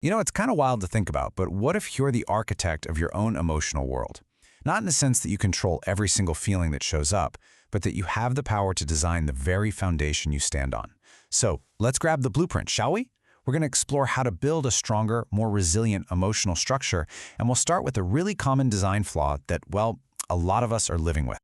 You know, it's kind of wild to think about, but what if you're the architect of your own emotional world? Not in the sense that you control every single feeling that shows up, but that you have the power to design the very foundation you stand on. So let's grab the blueprint, shall we? We're going to explore how to build a stronger, more resilient emotional structure, and we'll start with a really common design flaw that, well, a lot of us are living with.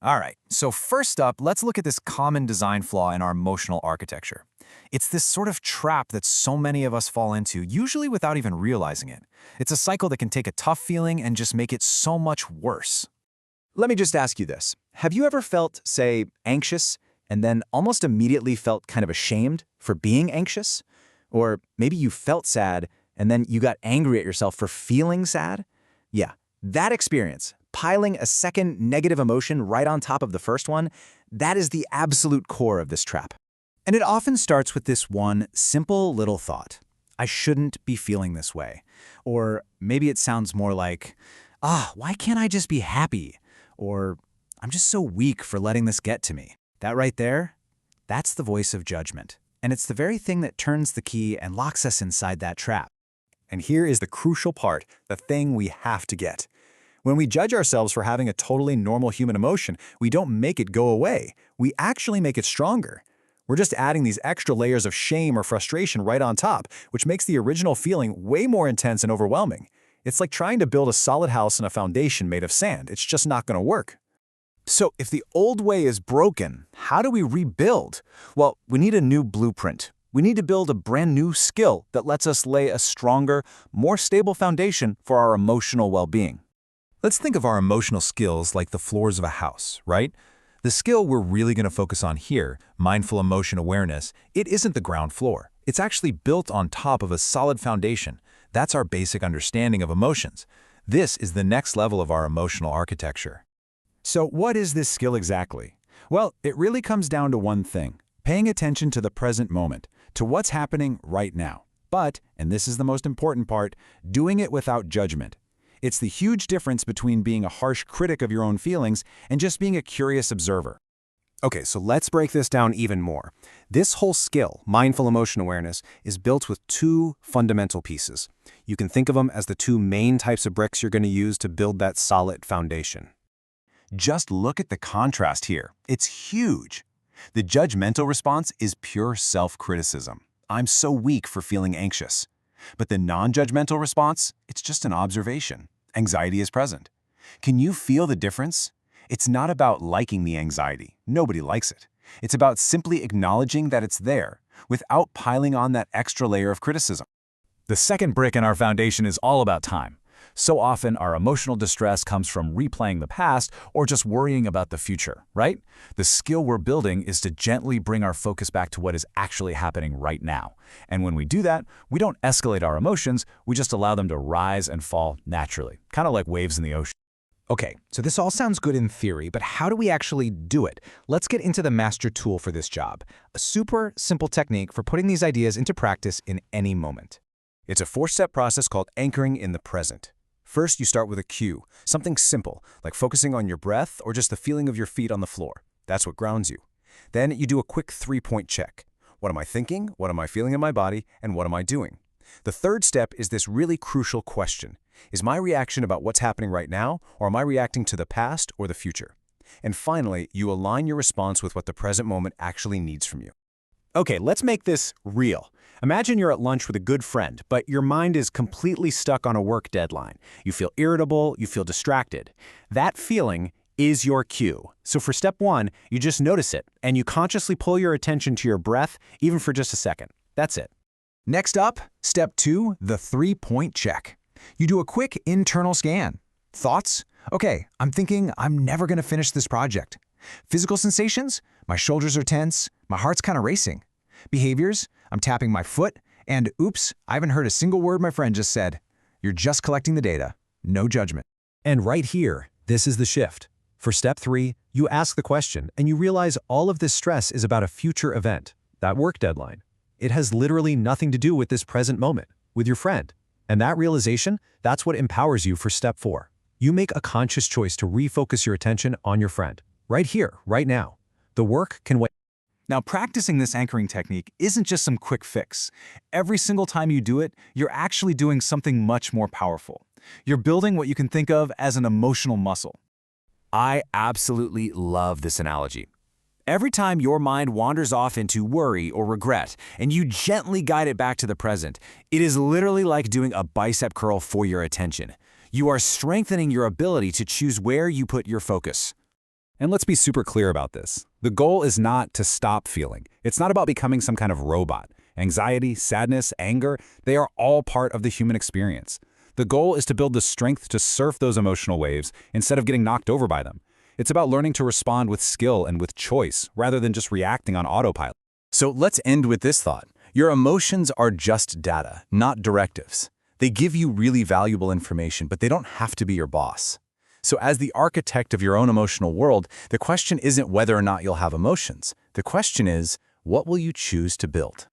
All right, so first up, let's look at this common design flaw in our emotional architecture. It's this sort of trap that so many of us fall into, usually without even realizing it. It's a cycle that can take a tough feeling and just make it so much worse. Let me just ask you this. Have you ever felt, say, anxious, and then almost immediately felt kind of ashamed for being anxious? Or maybe you felt sad, and then you got angry at yourself for feeling sad? Yeah, that experience, piling a second negative emotion right on top of the first one, that is the absolute core of this trap. And it often starts with this one simple little thought. I shouldn't be feeling this way. Or maybe it sounds more like, why can't I just be happy? Or I'm just so weak for letting this get to me. That right there, that's the voice of judgment. And it's the very thing that turns the key and locks us inside that trap. And here is the crucial part, the thing we have to get. When we judge ourselves for having a totally normal human emotion, we don't make it go away. We actually make it stronger. We're just adding these extra layers of shame or frustration right on top, which makes the original feeling way more intense and overwhelming. It's like trying to build a solid house on a foundation made of sand. It's just not going to work. So if the old way is broken, how do we rebuild? Well, we need a new blueprint. We need to build a brand new skill that lets us lay a stronger, more stable foundation for our emotional well-being. Let's think of our emotional skills like the floors of a house, right? The skill we're really going to focus on here, mindful emotion awareness, it isn't the ground floor. It's actually built on top of a solid foundation. That's our basic understanding of emotions. This is the next level of our emotional architecture. So what is this skill exactly? Well, it really comes down to one thing, paying attention to the present moment, to what's happening right now. But, and this is the most important part, doing it without judgment. It's the huge difference between being a harsh critic of your own feelings and just being a curious observer. Okay, so let's break this down even more. This whole skill, mindful emotion awareness, is built with two fundamental pieces. You can think of them as the two main types of bricks you're going to use to build that solid foundation. Just look at the contrast here. It's huge. The judgmental response is pure self-criticism. I'm so weak for feeling anxious. But the non-judgmental response, it's just an observation. Anxiety is present. Can you feel the difference? It's not about liking the anxiety. Nobody likes it. It's about simply acknowledging that it's there, without piling on that extra layer of criticism. The second brick in our foundation is all about time. So often, our emotional distress comes from replaying the past or just worrying about the future, right? The skill we're building is to gently bring our focus back to what is actually happening right now. And when we do that, we don't escalate our emotions, we just allow them to rise and fall naturally, kind of like waves in the ocean. Okay, so this all sounds good in theory, but how do we actually do it? Let's get into the master tool for this job, a super simple technique for putting these ideas into practice in any moment. It's a four-step process called anchoring in the present. First, you start with a cue, something simple, like focusing on your breath or just the feeling of your feet on the floor. That's what grounds you. Then you do a quick three-point check. What am I thinking? What am I feeling in my body? And what am I doing? The third step is this really crucial question. Is my reaction about what's happening right now, or am I reacting to the past or the future? And finally, you align your response with what the present moment actually needs from you. Okay, let's make this real. Imagine you're at lunch with a good friend, but your mind is completely stuck on a work deadline. You feel irritable, you feel distracted. That feeling is your cue. So for step one, you just notice it, and you consciously pull your attention to your breath, even for just a second. That's it. Next up, step two, the three-point check. You do a quick internal scan. Thoughts? Okay, I'm thinking I'm never going to finish this project. Physical sensations? My shoulders are tense, my heart's kind of racing. Behaviors? I'm tapping my foot, and oops, I haven't heard a single word my friend just said. You're just collecting the data. No judgment. And right here, this is the shift. For step three, you ask the question, and you realize all of this stress is about a future event, that work deadline. It has literally nothing to do with this present moment, with your friend. And that realization, that's what empowers you for step four. You make a conscious choice to refocus your attention on your friend. Right here, right now. The work can wait. Now, practicing this anchoring technique isn't just some quick fix. Every single time you do it, you're actually doing something much more powerful. You're building what you can think of as an emotional muscle. I absolutely love this analogy. Every time your mind wanders off into worry or regret, and you gently guide it back to the present, it is literally like doing a bicep curl for your attention. You are strengthening your ability to choose where you put your focus. And let's be super clear about this. The goal is not to stop feeling. It's not about becoming some kind of robot. Anxiety, sadness, anger, they are all part of the human experience. The goal is to build the strength to surf those emotional waves instead of getting knocked over by them. It's about learning to respond with skill and with choice, rather than just reacting on autopilot. So let's end with this thought. Your emotions are just data, not directives. They give you really valuable information, but they don't have to be your boss. So as the architect of your own emotional world, the question isn't whether or not you'll have emotions. The question is, what will you choose to build?